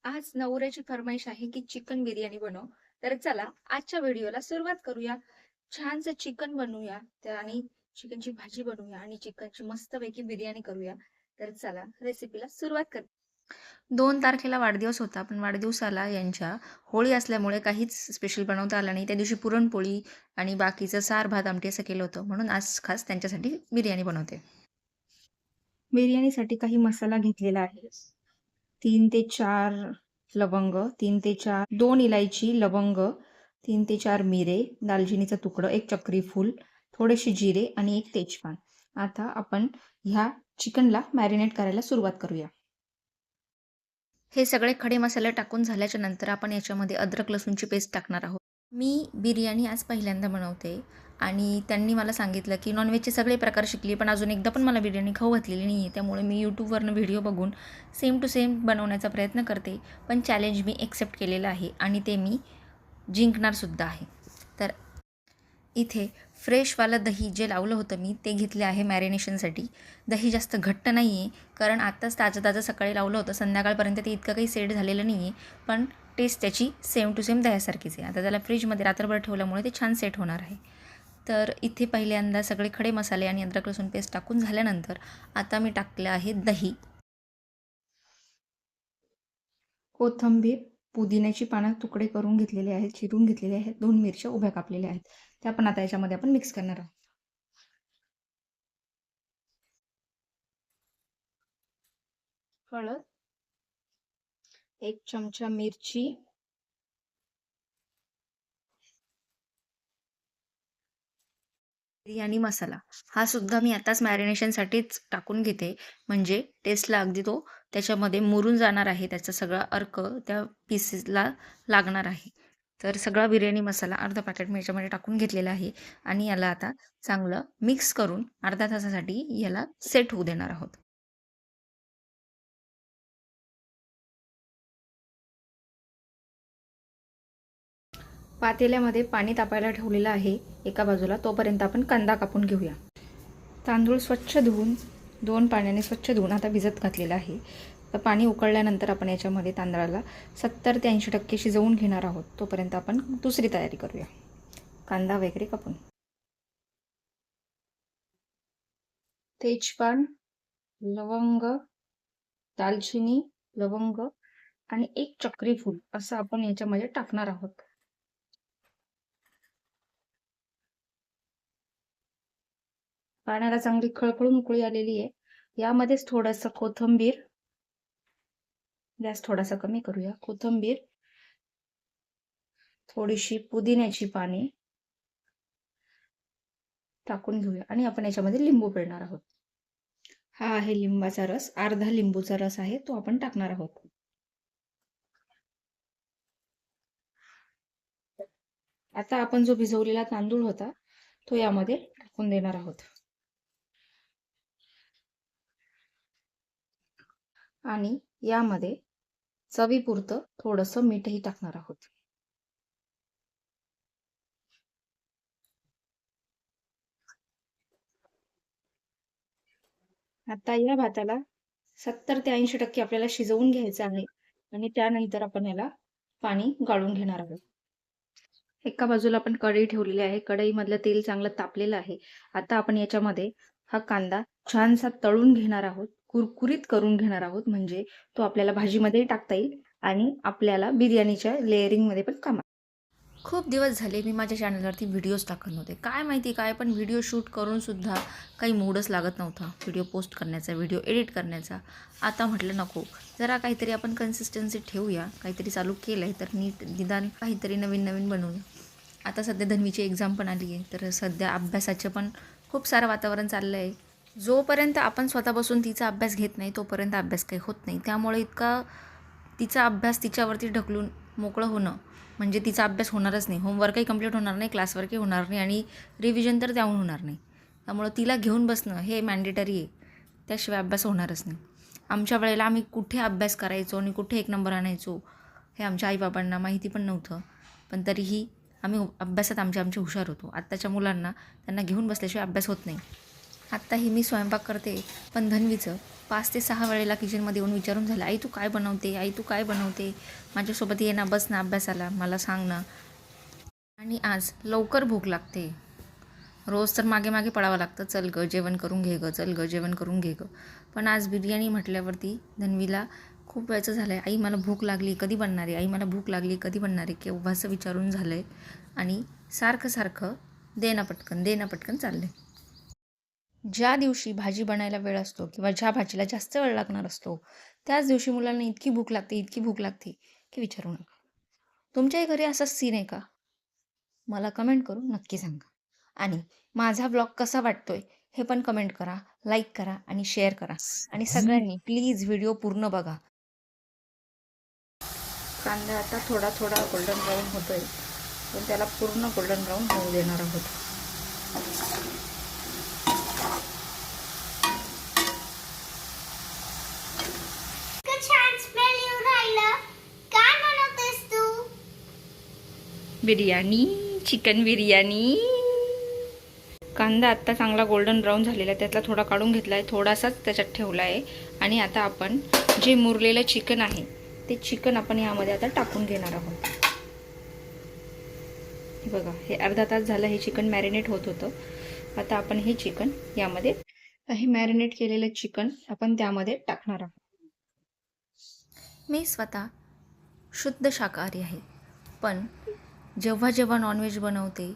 आज नवऱ्याची फर्माईश आहे की चिकन बिर्याणी बनव. तर चला आजच्या व्हिडिओला सुरुवात करूया. छानसं चिकन बनवूया आणि चिकनची भाजी बनवूया आणि चिकनची मस्तपैकी बिर्याणी करूया. तर चला रेसिपीला सुरुवात कर. 2 तारखेला वाढदिवस होता, पण वाढदिवसाला यांच्या होळी असल्यामुळे काहीच स्पेशल बनवता आलं नाही. त्या दिवशी पुरणपोळी आणि बाकीचं सार, भात, आमटी असं केलं होतं. म्हणून आज खास त्यांच्यासाठी बिर्याणी बनवते. बिर्याणीसाठी काही मसाला घेतलेला आहे. 3 ते 4 लवंग, 3 ते 4 2 इलायची, लवंग, 3 ते 4 मिरे, दालचिनीचं तुकडं, 1 चक्री फूल, थोडेसे जिरे आणि 1 तेजपान. आता आपण ह्या चिकनला मॅरिनेट करायला सुरुवात करूया. हे सगळे खडे मसाले टाकून झाल्याच्या नंतर आपण याच्यामध्ये अद्रक लसूणची पेस्ट टाकणार आहोत. मी बिर्याणी आज पहिल्यांदा बनवते आणि त्यांनी मला सांगितलं की नॉनव्हेजचे सगळे प्रकार शिकली, पण अजून एकदा पण मला बिर्याणी खाऊ घातलेली नाही आहे. त्यामुळे मी यूट्यूबवरनं व्हिडिओ बघून सेम टू सेम बनवण्याचा प्रयत्न करते. पण चॅलेंज मी एक्सेप्ट केलेलं आहे आणि ते मी जिंकणारसुद्धा आहे. तर इथे फ्रेशवालं दही जे लावलं होतं मी ते घेतले आहे मॅरिनेशनसाठी. दही जास्त घट्ट नाही आहे, कारण आत्ताच ताजं सकाळी लावलं होतं. संध्याकाळपर्यंत ते इतकं काही सेट झालेलं नाही आहे, पण टेस्ट त्याची सेम टू सेम दह्यासारखीच आहे. आता त्याला फ्रीजमध्ये रात्रभर ठेवल्यामुळे ते छान सेट होणार आहे. तर इथे पहिल्यांदा सगळे खडे मसाले आणि अद्रक लसूण पेस्ट टाकून झाल्यानंतर आता मी टाकलं आहे दही, कोथिंबीर, पुदिन्याची पानं तुकडे करून घेतलेले आहेत, चिरून घेतलेले आहेत, 2 मिरच्या उभ्या कापलेल्या आहेत. त्या पण आता याच्यामध्ये आपण मिक्स करणार आहोत. हळद, 1 चमचा मिरची, बिर्याणी मसाला हा सुद्धा मी आताच मॅरिनेशनसाठीच टाकून घेते, म्हणजे टेस्टला अगदी तो त्याच्यामध्ये मुरून जाणार आहे. त्याचा सगळा अर्क त्या पीसेसला लागणार आहे. तर सगळा बिर्याणी मसाला अर्धा पॅकेट मी याच्यामध्ये टाकून घेतलेला आहे आणि याला आता चांगलं मिक्स करून अर्ध्या तासासाठी याला सेट होऊ देणार आहोत. पातेल्यामध्ये पाणी तापायला ठेवलेलं आहे एका बाजूला. तोपर्यंत आपण कांदा कापून घेऊया. तांदूळ स्वच्छ धुवून 2 पाण्याने स्वच्छ धुवून आता भिजत घातलेलं आहे. तर पाणी उकळल्यानंतर आपण याच्यामध्ये तांदळाला 70 ते 80% शिजवून घेणार आहोत. तोपर्यंत आपण दुसरी तयारी करूया. कांदा वगैरे कापून, तेजपान, लवंग, दालचिनी, लवंग आणि 1 चक्री फूल असं आपण याच्यामध्ये टाकणार आहोत. पाण्याला चांगली खळखळून उकळी आलेली आहे. यामध्येच थोडंसं कोथिंबीर, गॅस थोडासा कमी करूया. कोथिंबीर, थोडीशी पुदिन्याची पाने टाकून घेऊया आणि आपण याच्यामध्ये लिंबू पिळणार आहोत. हा आहे लिंबाचा रस, अर्धा लिंबूचा रस आहे, तो आपण टाकणार आहोत. आता आपण जो भिजवलेला तांदूळ होता तो यामध्ये टाकून देणार आहोत आणि यामध्ये चवीपुरतं थोडंसं मीठही टाकणार आहोत. आता या भाताला 70 ते 80% आपल्याला शिजवून घ्यायचं आहे आणि त्यानंतर आपण याला पाणी गाळून घेणार आहोत. एका बाजूला आपण कढई ठेवलेली आहे. कढईमधलं तेल चांगलं तापलेलं आहे. आता आपण याच्यामध्ये हा कांदा छानसा तळून घेणार आहोत, कुरकुरीत करून घेणार आहोत, म्हणजे तो आपल्याला भाजीमध्येही टाकता येईल आणि आपल्याला बिर्याणीच्या लेअरिंगमध्ये पण कामात. खूप दिवस झाले मी माझ्या चॅनलवरती व्हिडिओज टाकत नव्हते. काय माहिती काय, पण व्हिडिओ शूट करूनसुद्धा काही मूडच लागत नव्हता व्हिडिओ पोस्ट करण्याचा, व्हिडिओ एडिट करण्याचा. आता म्हटलं नको, जरा काहीतरी आपण कन्सिस्टन्सी ठेवूया. काहीतरी चालू केलं आहे तर नीट निदान काहीतरी नवीन नवीन बनवूया. आता सध्या धन्वीची एक्झाम पण आली आहे, तर सध्या अभ्यासाचं पण खूप सारं वातावरण चाललं आहे. जोपर्यंत आपण स्वतः बसून तिचा अभ्यास घेत नाही तोपर्यंत अभ्यास काही होत नाही. त्यामुळे इतका तिचा अभ्यास तिच्यावरती ढकलून मोकळं होणं म्हणजे तिचा अभ्यास होणारच नाही. होमवर्कही कंप्लीट होणार नाही, क्लासवर्कही होणार नाही आणि रिव्हिजन तर त्याहून होणार नाही. त्यामुळं तिला घेऊन बसणं हे मॅन्डेटरी आहे. त्याशिवाय अभ्यास होणारच नाही. आमच्या वेळेला आम्ही कुठे अभ्यास करायचो आणि कुठे 1 नंबर आणायचो हे आमच्या आईबाबांना माहिती पण नव्हतं. पण तरीही आम्ही अभ्यासात आमचे हुशार होतो. आत्ताच्या मुलांना त्यांना घेऊन बसल्याशिवाय अभ्यास होत नाही. आत्ताही मी स्वयंपाक करते, पण धन्वीचं 5 ते 6 वेळेला किचनमध्ये येऊन विचारून झालं, आई तू काय बनवते, आई तू काय बनवते, माझ्यासोबत ये ना, बस ना अभ्यासाला, मला सांग ना. आणि आज लवकर भूक लागते. रोज तर मागे मागे पडावं लागतं, चल गं जेवण करून घे गं, चल गं जेवण करून घे गं. पण आज बिर्याणी म्हटल्यावरती धन्वीला खूप वेळचं झालं आहे, आई मला भूक लागली कधी बनणार आहे, आई मला भूक लागली कधी बनणार आहे, केव्हाचं विचारून झालं आहे. आणि सारखं सारखं दे ना पटकन, दे ना पटकन चाललं आहे. ज्या दिवशी भाजी बनायला वेळ असतो किंवा ज्या भाजीला जास्त वेळ लागणार असतो, त्याच दिवशी मुलांना इतकी भूक लागते, इतकी भूक लागते की विचारू नका. तुमच्याही घरी असा सीन आहे का? मला कमेंट करून नक्की सांगा. आणि माझा ब्लॉग कसा वाटतोय हे पण कमेंट करा, लाईक करा आणि शेअर करा. आणि सगळ्यांनी प्लीज व्हिडिओ पूर्ण बघा. कांदा आता थोडा थोडा गोल्डन ब्राऊन होतोय, पण त्याला पूर्ण गोल्डन ब्राऊन होऊ देणार आहोत. छान स्मेल येऊन राहिला. काय बनवतेस तू? बिर्याणी, चिकन बिर्याणी. कांदा आत्ता चांगला गोल्डन ब्राऊन झालेला आहे, त्यातला थोडा काढून घेतला आहे, थोडासाच त्याच्यात ठेवला आहे. आणि आता आपण जे मुरलेलं चिकन आहे ते चिकन आपण यामध्ये आता टाकून घेणार आहोत. बघा, हे अर्धा तास झालं हे चिकन मॅरिनेट होत होतं. आता आपण हे चिकन यामध्ये, हे मॅरिनेट केलेलं चिकन आपण त्यामध्ये टाकणार आहोत. मी स्वतः शुद्ध शाकाहारी आहे, पण जेव्हा जेव्हा नॉनव्हेज बनवते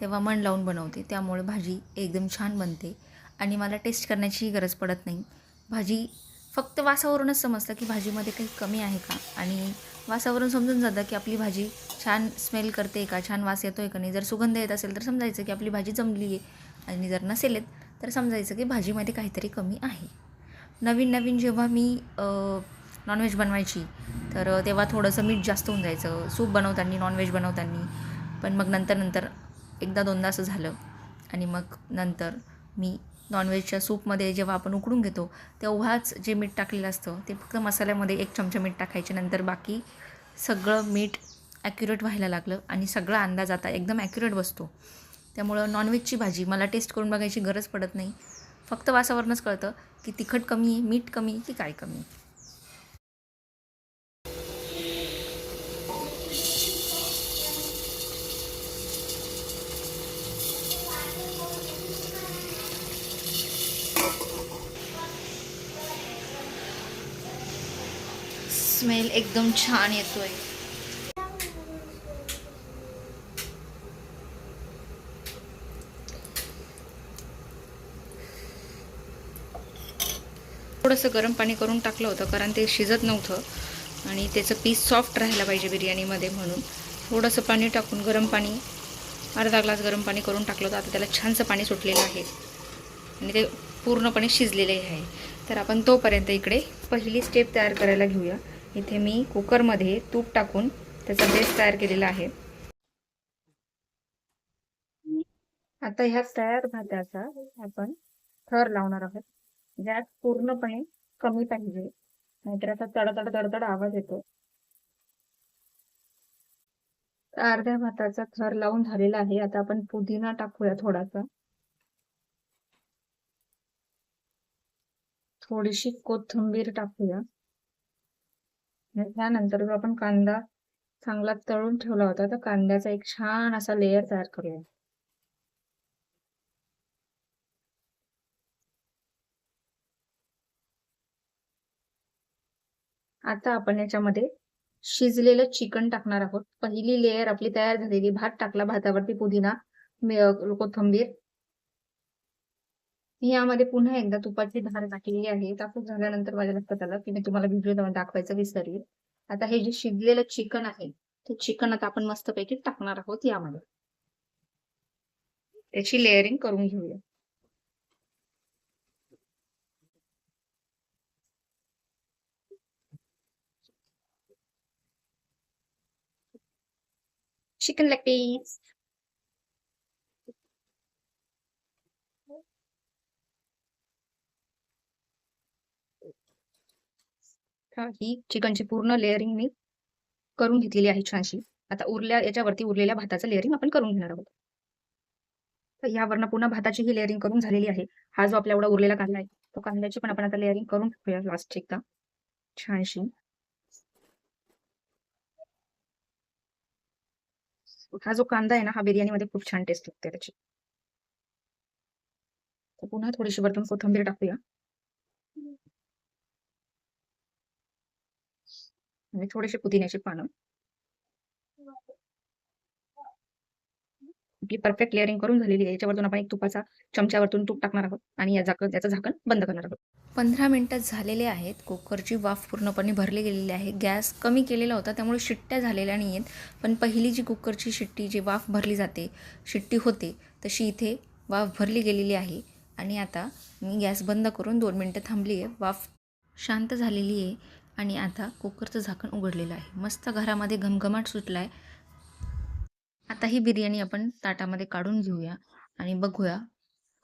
तेव्हा मन लावून बनवते, त्यामुळे भाजी एकदम छान बनते आणि मला टेस्ट करण्याचीही गरज पडत नाही. भाजी फक्त वासावरूनच समजतं की भाजीमध्ये काही कमी आहे का, आणि वासावरून समजून जातं की आपली भाजी छान स्मेल करते का, छान वास येतो आहे का नाही. जर सुगंध येत असेल तर समजायचं की आपली भाजी जमली आहे, आणि जर नसेल येत तर समजायचं की भाजीमध्ये काहीतरी कमी आहे. नवीन नवीन जेव्हा मी नॉनव्हेज बनवायची तर तेव्हा थोडंसं मीठ जास्त होऊन जायचं सूप बनवताना, नॉनव्हेज बनवताना. पण मग नंतर एकदा दोनदा असं झालं, आणि मग नंतर मी नॉनव्हेजच्या सूपमध्ये जेव्हा आपण उकडून घेतो तेव्हाच जे मीठ टाकलेलं असतं ते फक्त मसाल्यामध्ये 1 चमचा मीठ टाकायचे, नंतर बाकी सगळं मीठ ॲक्युरेट व्हायला लागलं आणि सगळा अंदाज आता एकदम ॲक्युरेट बसतो. त्यामुळं नॉनव्हेजची भाजी मला टेस्ट करून बघायची गरज पडत नाही, फक्त वासावरूनच कळतं की तिखट कमी आहे, मीठ कमी आहे की काय कमी आहे. स्मेल एकदम छान येतोय. थोडंसं गरम पाणी करून टाकलं होतं कारण ते शिजत नव्हतं आणि त्याचं पीस सॉफ्ट राहायला पाहिजे बिर्याणीमध्ये, म्हणून थोडंसं पाणी टाकून गरम पाणी, अर्धा ग्लास गरम पाणी करून टाकलं होतं. आता त्याला छानसं पाणी सुटलेलं आहे आणि ते पूर्णपणे शिजलेले आहे. तर आपण तोपर्यंत इकडे पहिली स्टेप तयार करायला घेऊया. इथे मी कुकरमध्ये तूप टाकून त्याचा बेस तयार केलेला आहे. आता ह्या तयार भाताचा आपण थर लावणार आहोत. गॅस पूर्णपणे कमी पाहिजे, नाहीतर असा तडतड तडतड आवाज येतो. अर्ध्या भाताचा थर लावून झालेला आहे. आता आपण पुदिना टाकूया थोडासा, थोडीशी कोथिंबीर टाकूया. त्यानंतर जो आपण कांदा चांगला तळून ठेवला होता, तर कांद्याचा एक छान असा लेयर तयार करूया. आता आपण याच्यामध्ये शिजलेलं चिकन टाकणार आहोत. पहिली लेयर आपली तयार झालेली, भात टाकला, भातावरती पुदिना, कोथिंबीर. मी यामध्ये पुन्हा एकदा तुपाची धार टाकलेली आहे. टाकून झाल्यानंतर माझ्या लक्षात आलं की मी तुम्हाला व्हिडिओ दाखवायचं विसरली. आता हे जे शिजलेलं चिकन आहे ते चिकन आता आपण मस्तपैकी टाकणार आहोत यामध्ये. त्याची लेअरिंग करून घेऊया. Chicken leg piece. ही चिकनची पूर्ण लेअरिंग मी करून घेतलेली आहे छानशी. आता याच्यावरती उरलेल्या भाताचं लेअरिंग आपण करून घेणार आहोत. तर यावरनं पुन्हा भाताची ही लेअरिंग करून झालेली आहे. हा जो आपला एवढा उरलेला कांदा आहे, तो कांद्याची पण आपण आता लेअरिंग करून घेऊया लास्ट एकदा छानशी. हा जो कांदा आहे ना, हा बिर्याणीमध्ये खूप छान टेस्ट लागते त्याची. तर पुन्हा थोडीशी वरतून कोथिंबीर टाकूया आणि थोडेसे पुदिन्याची पानं. आपली परफेक्ट लेअरिंग करून झालेली आहे. याच्यावरतून आपण एक तुपाचा चमच्यावरतून तूप टाकणार आहोत आणि याचं झाकण बंद करणार आहोत. 15 मिनटं झालेले आहेत. कुकरची वाफ पूर्णपणे भरली गेलेली आहे. गॅस कमी केलेला होता त्यामुळे शिट्ट्या झालेल्या नाही आहेत. पण पहिली जी कुकरची शिट्टी जी वाफ भरली जाते, शिट्टी होते, तशी इथे वाफ भरली गेलेली आहे. आणि आता मी गॅस बंद करून 2 मिनटं थांबली आहे. वाफ शांत झालेली आहे आणि आता कुकरचं झाकण उघडलेलं आहे. मस्त घरामध्ये घमघमाट सुटला आहे. आता ही बिर्याणी आपण ताटामध्ये काढून घेऊया आणि बघूया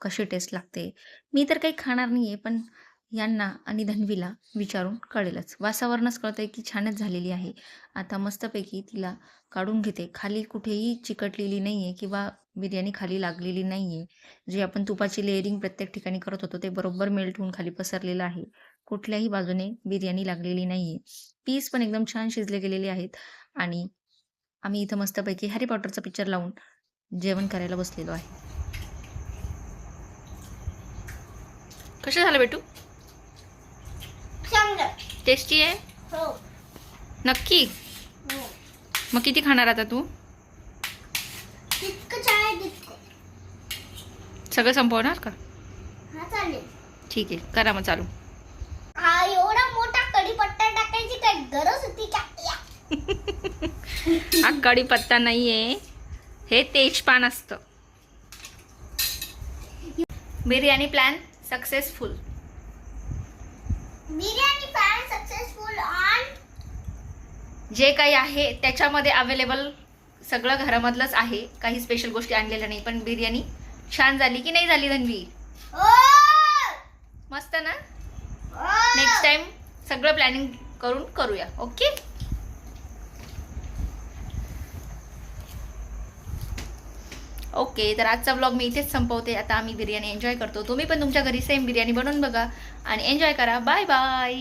कशी टेस्ट लागते. मी तर काही खाणार नाही आहे, पण यांना आणि धन्वीला विचारून कळेलच. वासावरूनच कळतं आहे की छानच झालेली आहे. आता मस्तपैकी तिला काढून घेते. खाली कुठेही चिकटलेली नाही आहे किंवा बिर्याणी खाली लागलेली नाही आहे. जे आपण तुपाची लेअरिंग प्रत्येक ठिकाणी करत होतो ते बरोबर मेल्ट होऊन खाली पसरलेलं आहे. कुठल्याही बाजूने बिर्याणी लागलेली नाही आहे. पीस पण एकदम छान शिजले गेलेले आहेत आणि आम्ही इथं मस्तपैकी हॅरी पॉटरचा पिक्चर लावून जेवण करायला बसलेलो आहे. कसं झालं बेटू? चांगलं. टेस्टी आहे हो. नक्की. हो. मग किती खाणार आता तू? तितकं छान आहे तितकं. सगळं संपवणार का? हा चालेल. ठीक आहे, करा मग चालू. हा एवढा मोठा कढीपत्ता टाकायची काय गरज होती का? हा कढीपत्ता नाही आहे, हे तेजपान असतं. Biryani plan successful. Biryani plan successful on. जे काही आहे त्याच्यामध्ये अवेलेबल सगळं घरामधलंच आहे. काही स्पेशल गोष्टी आणलेल्या नाही. पण बिर्याणी छान झाली की नाही झाली धन्वी? ओ मस्त ना? नेक्स्ट टाइम सगळं प्लॅनिंग करून करूया. ओके. ओके, तर आजचा व्लॉग मी इथेच संपवते. आता आम्ही बिर्याणी एन्जॉय करतो. तुम्ही पण तुमच्या घरी सेम बिर्याणी बनवून बघा आणि एन्जॉय करा. Bye bye.